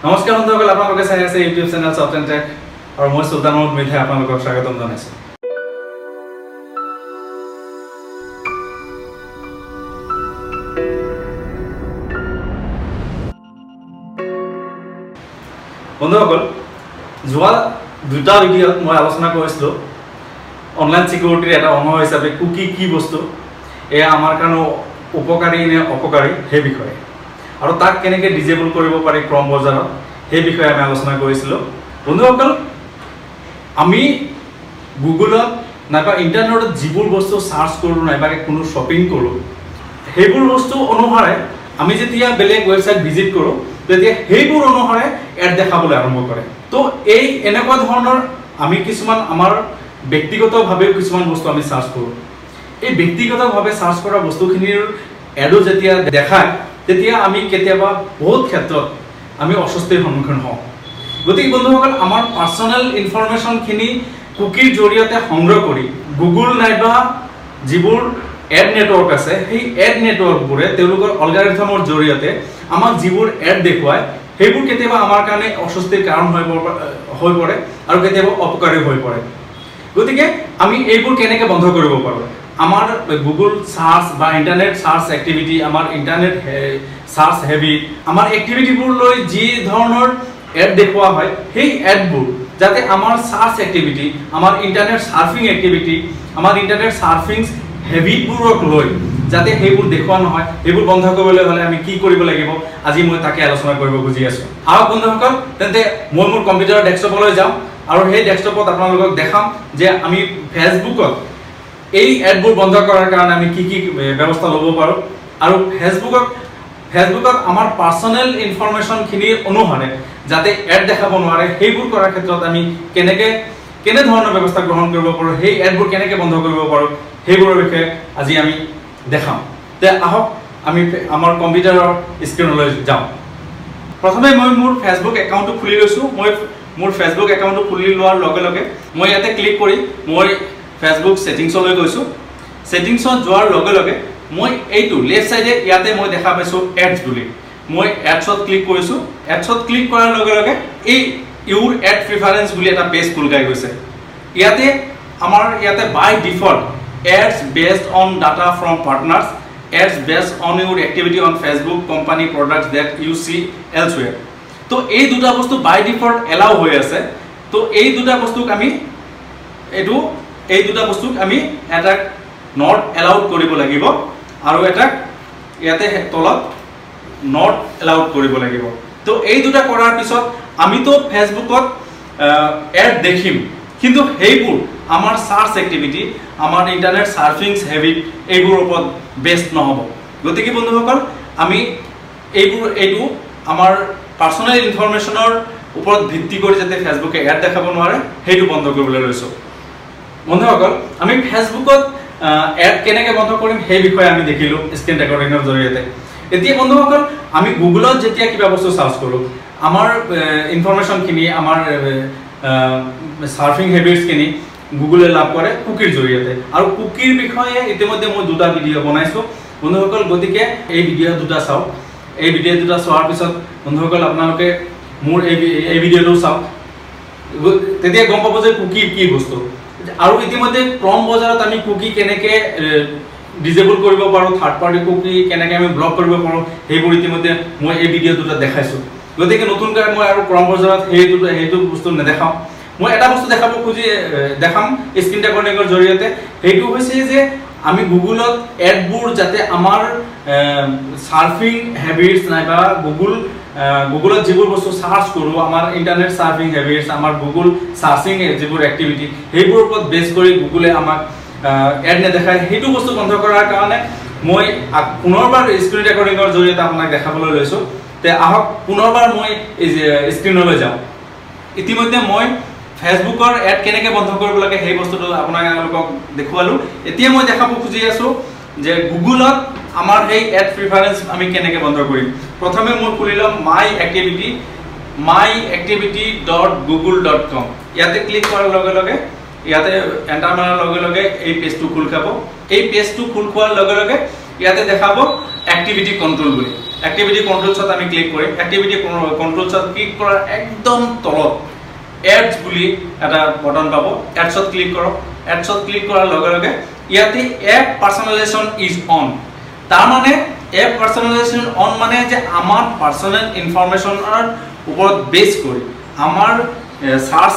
নমস্কাৰ বন্ধুসকল, আপোনালোকে চাই আছে YouTube channel soft and tech আৰু মই সুলতান মহম্মদ মিঠাই আপোনালোকক স্বাগতম জনাইছোঁ। বন্ধুসকল, যোৱা দুটা ভিডিঅ'ত মই আলোচনা কৰিছিলোঁ অনলাইন সিকিউৰিটিৰ এটা অংশ হিচাপে কুকি কি বস্তু, এয়া আমাৰ কাৰণে উপকাৰী নে অপকাৰী সেই বিষয়ে, আৰু তাক কেনেকৈ ডিজেবল কৰিব পাৰি ক্ৰম বজাৰত সেই বিষয়ে আমি আলোচনা কৰিছিলোঁ। বন্ধুসকল, আমি গুগলত নাইবা ইণ্টাৰনেটত যিবোৰ বস্তু চাৰ্চ কৰোঁ নাইবা কোনো শ্বপিং কৰোঁ, সেইবোৰ বস্তু অনুসাৰে আমি যেতিয়া বেলেগ ৱেবছাইট ভিজিট কৰোঁ তেতিয়া সেইবোৰ অনুসাৰে এড দেখাবলৈ আৰম্ভ কৰে। তো এই এনেকুৱা ধৰণৰ আমি কিছুমান আমাৰ ব্যক্তিগতভাৱে কিছুমান বস্তু আমি চাৰ্চ কৰোঁ। এই ব্যক্তিগতভাৱে চাৰ্চ কৰা বস্তুখিনিৰ এডো যেতিয়া দেখায় তেতিয়া আমি কেতিয়াবা বহুত ক্ষেত্ৰত আমি অস্বস্তিৰ সন্মুখীন হওঁ। গতিকে বন্ধুসকল, আমাৰ পাৰ্চনেল ইনফৰমেশ্যনখিনি কুকিৰ জৰিয়তে সংগ্ৰহ কৰি গুগল নাইবা যিবোৰ এড নেটৱৰ্ক আছে সেই এড নেটৱৰ্কবোৰে তেওঁলোকৰ অলগাৰিথমৰ জৰিয়তে আমাক যিবোৰ এড দেখুৱায় সেইবোৰ কেতিয়াবা আমাৰ কাৰণে অস্বস্তিৰ কাৰণ হৈ পৰে আৰু কেতিয়াবা অপকাৰী হৈ পৰে। গতিকে আমি এইবোৰ কেনেকৈ বন্ধ কৰিব পাৰোঁ? আমাৰ গুগল চাৰ্চ বা ইণ্টাৰনেট চাৰ্চ এক্টিভিটি, আমাৰ ইণ্টাৰনেট চাৰ্চ হেবিট, আমাৰ এক্টিভিটিবোৰলৈ যি ধৰণৰ এড দেখুওৱা হয় সেই এডবোৰ যাতে আমাৰ চাৰ্চ এক্টিভিটি, আমাৰ ইণ্টাৰনেট চাৰ্ফিং এক্টিভিটি, আমাৰ ইণ্টাৰনেট চাৰ্ফিং হেবিটবোৰক লৈ যাতে সেইবোৰ দেখুওৱা নহয়, সেইবোৰ বন্ধ কৰিবলৈ হ'লে আমি কি কৰিব লাগিব, আজি মই তাকে আলোচনা কৰিব খুজি আছোঁ। আহক বন্ধুসকল, তেন্তে মই মোৰ কম্পিউটাৰৰ ডেস্কটপলৈ যাওঁ আৰু সেই ডেস্কটপত আপোনালোকক দেখাম যে আমি ফেচবুকত এই এডবোৰ বন্ধ কৰাৰ কাৰণে আমি কি কি ব্যৱস্থা ল'ব পাৰোঁ, আৰু ফেচবুকত আমাৰ পাৰ্চনেল ইনফৰমেশ্যনখিনিৰ অনুসাৰে যাতে এড দেখাব নোৱাৰে সেইবোৰ কৰাৰ ক্ষেত্ৰত আমি কেনেধৰণৰ ব্যৱস্থা গ্ৰহণ কৰিব পাৰোঁ, সেই এডবোৰ কেনেকৈ বন্ধ কৰিব পাৰোঁ সেইবোৰৰ বিষয়ে আজি আমি দেখাম। তে আহক আমি আমাৰ কম্পিউটাৰৰ স্ক্ৰীনলৈ যাওঁ। প্ৰথমে মই মোৰ ফেচবুক একাউণ্টটো খুলি লৈছোঁ। মই মোৰ ফেচবুক একাউণ্টটো খুলি লোৱাৰ লগে লগে মই ইয়াতে ক্লিক কৰি মই ফেচবুক ছেটিংছলৈ গৈছোঁ। ছেটিংছত যোৱাৰ লগে লগে মই এইটো লেফ্ট চাইডে ইয়াতে মই দেখা পাইছোঁ এডছ বুলি। মই এডছত ক্লিক কৰিছোঁ। এডছত ক্লিক কৰাৰ লগে লগে এই ইউৰ এড প্ৰিফাৰেঞ্চ বুলি এটা পেজ খোল খাই গৈছে। আমাৰ ইয়াতে by default ads based on data from partners, ads based on your activity on Facebook company products that you see elsewhere. তো এই দুটা বস্তু বাই ডিফল্ট এলাউ হৈ আছে। তো এই দুটা বস্তুক আমি এটাক নট এলাউড কৰিব লাগিব আৰু এটাক ইয়াতে তলত নট এলাউড কৰিব লাগিব। তো এই দুটা কৰাৰ পিছত আমিতো ফেচবুকত এড দেখিম, কিন্তু সেইবোৰ আমাৰ চাৰ্চ এক্টিভিটি, আমাৰ ইণ্টাৰনেট চাৰ্ফিং হেবিট এইবোৰৰ ওপৰত বেষ্ট নহ'ব। গতিকে বন্ধুসকল, আমি এইটো আমাৰ পাৰ্চনেল ইনফৰমেশ্যনৰ ওপৰত ভিত্তি কৰি যাতে ফেচবুকে এড দেখাব নোৱাৰে সেইটো বন্ধ কৰিবলৈ লৈছোঁ। বন্ধুসকল, আমি ফেচবুকত এড কেনেকৈ বন্ধ কৰিম সেই বিষয়ে আমি দেখিলোঁ স্ক্ৰীন ৰেকৰ্ডিঙৰ জৰিয়তে। এতিয়া বন্ধুসকল, আমি গুগলত যেতিয়া কিবা বস্তু চাৰ্চ কৰোঁ, আমাৰ ইনফৰমেশ্যনখিনি, আমাৰ চাৰ্ফিং হেবিটছখিনি গুগলে লাভ কৰে কুকিৰ জৰিয়তে, আৰু কুকিৰ বিষয়ে ইতিমধ্যে মই দুটা ভিডিঅ' বনাইছোঁ বন্ধুসকল। গতিকে এই ভিডিঅ' দুটা চাওক। এই ভিডিঅ' দুটা চোৱাৰ পিছত বন্ধুসকল আপোনালোকে মোৰ এই ভিডিঅ'টো চাওক, তেতিয়া গম পাব যে কুকি কি বস্তু। আৰু ইতিমধ্যে ক্ৰম বজাৰত আমি কুকি কেনেকৈ ডিজেবল কৰিব পাৰোঁ, থাৰ্ড পাৰ্টি কুকি কেনেকৈ আমি ব্লক কৰিব পাৰোঁ সেইবোৰ ইতিমধ্যে মই এই ভিডিঅ' দুটা দেখাইছোঁ। গতিকে নতুনকৈ মই আৰু ক্ৰম বজাৰত সেইটো বস্তু নেদেখাওঁ। মই এটা বস্তু দেখাম স্ক্ৰীন ৰেকৰ্ডিঙৰ জৰিয়তে। সেইটো হৈছে যে আমি গুগলত এডবোৰ যাতে আমাৰ চাৰ্ফিং হেবিটছ নাইবা গুগলত যিবোৰ বস্তু চাৰ্চ কৰোঁ, আমাৰ ইণ্টাৰনেট চাৰ্ফিং হেবিটছ, আমাৰ গুগল চাৰ্চিং যিবোৰ এক্টিভিটি সেইবোৰৰ ওপৰত বেছ কৰি গুগলে আমাক এড নেদেখায়। সেইটো বস্তু বন্ধ কৰাৰ কাৰণে মই পুনৰবাৰ স্ক্ৰীন ৰেকৰ্ডিঙৰ জৰিয়তে আপোনাক দেখাবলৈ লৈছোঁ। তে আহক পুনৰবাৰ মই স্ক্ৰীনলৈ যাওঁ। ইতিমধ্যে মই ফেচবুকৰ এড কেনেকৈ বন্ধ কৰিব লাগে সেই বস্তুটো আপোনালোকক দেখুৱালোঁ। এতিয়া মই দেখাব খুজি আছোঁ যে গুগলত আমাৰ সেই এড প্ৰিফাৰেঞ্চ আমি কেনেকৈ বন্ধ কৰিম। প্ৰথমে মই খুলি ল'ম myactivity.google.com। ইয়াতে ক্লিক কৰাৰ লগে লগে, ইয়াতে এণ্টাৰ মাৰাৰ লগে লগে এই পেজটো খোল খাব। এই পেজটো খোল খোৱাৰ লগে লগে ইয়াতে দেখাব এক্টিভিটি কণ্ট্ৰল বুলি। এক্টিভিটি কন্ট্ৰোলছত আমি ক্লিক কৰিম এক্টিভিটি কন্ট্ৰোলছত ক্লিক কৰাৰ একদম তলত এডস বুলি এটা বটন পাব এডছত ক্লিক কৰক এডছত ক্লিক কৰাৰ লগে লগে ইয়াতে এপ পাৰ্সোনালাইজেশন ইজ অন তাৰ মানে এপ পাৰ্সোনালাইজেশন অন মানে যে আমাৰ পাৰ্সোনাল ইনফৰমেশনৰ ওপৰত বেস কৰি আমাৰ সাৰ্চ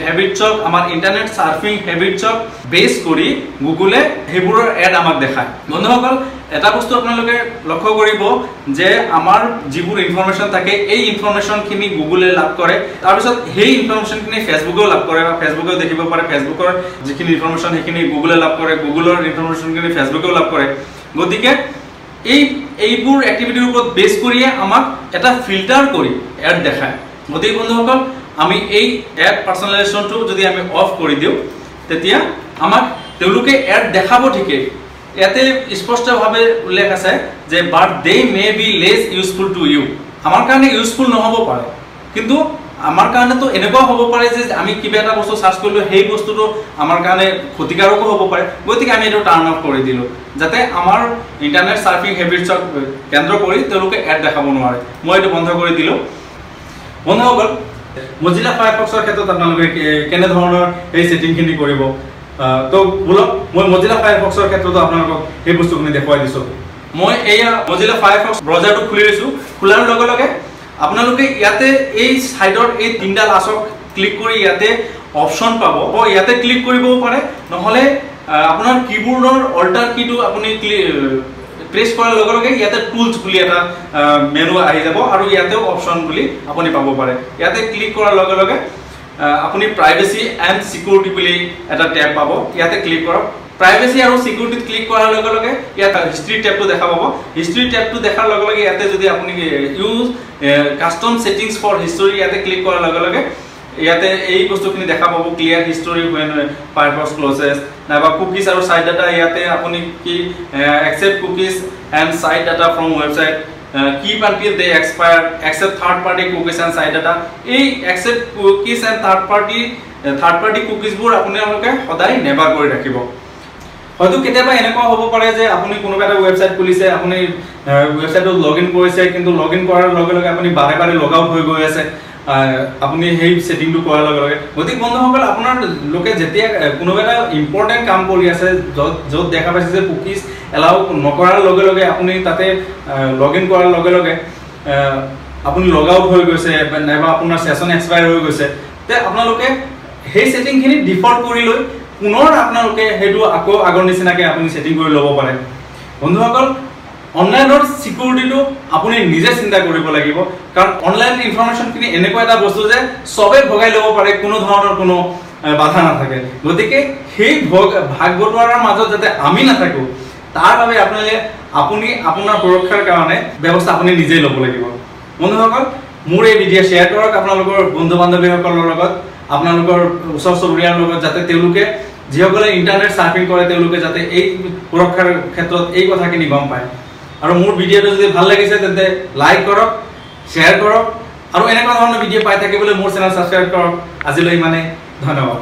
হ্যাবিটছক আমাৰ ইন্টাৰনেট সাৰ্ফিং হ্যাবিটছক বেস কৰি গুগলে হেবুৰৰ এড আমাক দেখায় বন্ধুসকল এটা বস্তু আপোনালোকে লক্ষ্য কৰিব যে আমাৰ যিবোৰ ইনফৰমেশন থাকে এই ইনফৰমেশনখিনি গুগলে লাভ কৰে তাৰ পিছত সেই ইনফৰমেশনখিনি ফেসবুকেও লাভ কৰে বা ফেসবুকেও দেখিব পাৰে ফেসবুকৰ যিখিনি ইনফৰমেশন সেইখিনি গুগলে লাভ কৰে গুগলৰ ইনফৰমেশনখিনি ফেসবুকেও লাভ কৰে গতিকে এইবোৰ এক্টিভিটিৰ ওপৰত বেস কৰিয়ে আমাক এটা ফিল্টাৰ কৰি এড দেখায় গতিকে বন্ধুসকল আমি এই এড পাৰ্সোনালাইজেশনটো যদি আমি অফ কৰি দিও তেতিয়া আমাক তেওঁলোকে এড দেখাব ঠিকে ইয়াতে স্পষ্টভাৱে উল্লেখ আছে যে but they may be less useful to you আমাৰ কাৰণে ইউজফুল নহব পাৰে কিন্তু আমাৰ কাৰণে তো এনেকুৱা হ'ব পাৰে যে আমি কিবা এটা বস্তু সাৰ্চ কৰিলো সেই বস্তুটো আমাৰ কাৰণে ক্ষতিকাৰকো হ'ব পাৰে গতিকে আমি এটো টাৰ্ন অফ কৰি দিলো যাতে আমাৰ ইন্টাৰনেট সাৰ্ফিং হ্যাবিটছক কেন্দ্ৰ কৰি তেওঁলোকে এড দেখাব নোৱাৰে মই এটো বন্ধ কৰি দিলো বন্ধুসকল Mozilla Firefoxৰ ক্ষেত্ৰত আপোনালোকে কেনে ধৰণৰ এই সেটিংখিনি কৰিব তো বলক মই Mozilla Firefoxৰ ক্ষেত্ৰত আপোনালোকক এই বস্তুখিনি দেখুৱাই দিছো মই এয়া Mozilla Firefox ব্ৰাউজাৰটো খুলি লৈছো খোলাৰ লগে লগে আপোনালোকে ইয়াতে এই সাইডৰ এই তিনডাল আসক ক্লিক কৰি ইয়াতে অপচন পাব ইয়াতে ক্লিক কৰিবও পাৰে নহলে আপোনাৰ কিবোৰ্ডৰ অল্টাৰ কিটো আপুনি প্ৰেস কৰাৰ লগে লগে ইয়াতে টুলস বুলি এটা মেনু আহি যাব আৰু ইয়াতেও অপচন বুলি আপুনি পাব পাৰে ইয়াতে ক্লিক কৰাৰ লগে লগে আপুনি প্ৰাইভেসি এণ্ড সিকিউৰিটি বুলি এটা ট্যাব পাব ইয়াতে ক্লিক কৰক প্ৰাইভেসি আৰু সিকিউৰিটিত ক্লিক কৰাৰ লগে লগে ইয়াত হিষ্ট্ৰি ট্যাবটো দেখা পাব হিষ্ট্ৰি ট্যাবটো দেখাৰ লগে লগে ইয়াতে যদি আপুনি use custom settings for history ইয়াতে ক্লিক কৰাৰ লগে লগে ইয়াতে এই বস্তুখিনি দেখা পাব clear history when Firefox closes নাইবা কুকিজ আৰু সাইড ডাটা ইয়াতে আপুনি কি accept cookies and site data from website keep until they expire accept third party cookies and site data এই accept cookies and third party cookies বোৰ আপোনালোকে সদায় never কৰি ৰাখিব হয়তো কেতিয়াবা এনেকুৱা হ'ব পাৰে যে আপুনি কোনোবা এটা ওয়েবসাইট খুলিছে আপুনি ওয়েবসাইটত লগইন কৰিছে কিন্তু লগইন কৰাৰ লগে লগে আপুনি বাৰে বাৰে লগ আউট হৈ গৈ আছে আপুনি সেই সেটিংটো কৰাৰ লগে লগে গতিকে বন্ধুসকল আপোনাৰ লোকে যেতিয়া কোনোবা এটা ইম্পৰ্টেন্ট কাম কৰি আছে য'ত দেখা পাইছে যে কুকিজ এলাউ নকৰাৰ লগে লগে আপুনি তাতে লগইন কৰাৰ লগে লগে আপুনি লগ আউট হৈ গৈছে নাইবা আপোনাৰ সেশন এক্সপায়াৰ হৈ গৈছে তে আপোনালোকে সেই সেটিংখিনি ডিফল্ট কৰি লৈ পুনৰ আপোনালোকে হেতু আকৌ আগৰ নিচিনাকৈ আপুনি সেটিং কৰি ল'ব পাৰে বন্ধুসকল অনলাইনৰ সিকিউৰিটিটো আপুনি নিজে চিন্তা কৰিব লাগিব কাৰণ অনলাইন ইনফৰমেশনখিনি এনেকুৱা এটা বস্তু যে সবে ভগাই ল'ব পাৰে কোনো ধৰণৰ কোনো বাধা নাথাকে গতিকে সেই ভাগ বটোৱাৰাৰ মাজত যাতে আমি নাথাকো তাৰ বাবে আপুনি আপোনাৰ সুৰক্ষাৰ কাৰণে ব্যৱস্থা আপুনি নিজে ল'ব লাগিব বন্ধুসকল মোৰ এই ভিডিঅ' শ্বেয়াৰ কৰক আপোনালোকৰ বন্ধু বান্ধৱীসকলৰ লগত আপোনালোকৰ ওচৰ চুবুৰীয়াৰ লগত যাতে তেওঁলোকে যিসকলে ইন্টাৰনেট সাৰ্ফিং কৰে তেওঁলোকে যাতে এই সুৰক্ষাৰ ক্ষেত্ৰত এই কথাখিনি গম পায় আৰু মোৰ ভিডিঅ'টো যদি ভাল লাগিছে তেন্তে লাইক কৰক শ্বেয়াৰ কৰক আৰু এনেকুৱা ধৰণৰ ভিডিঅ' পাই থাকিবলৈ মোৰ চেনেল সাবস্ক্ৰাইব কৰক আজিলৈ মানে ধন্যবাদ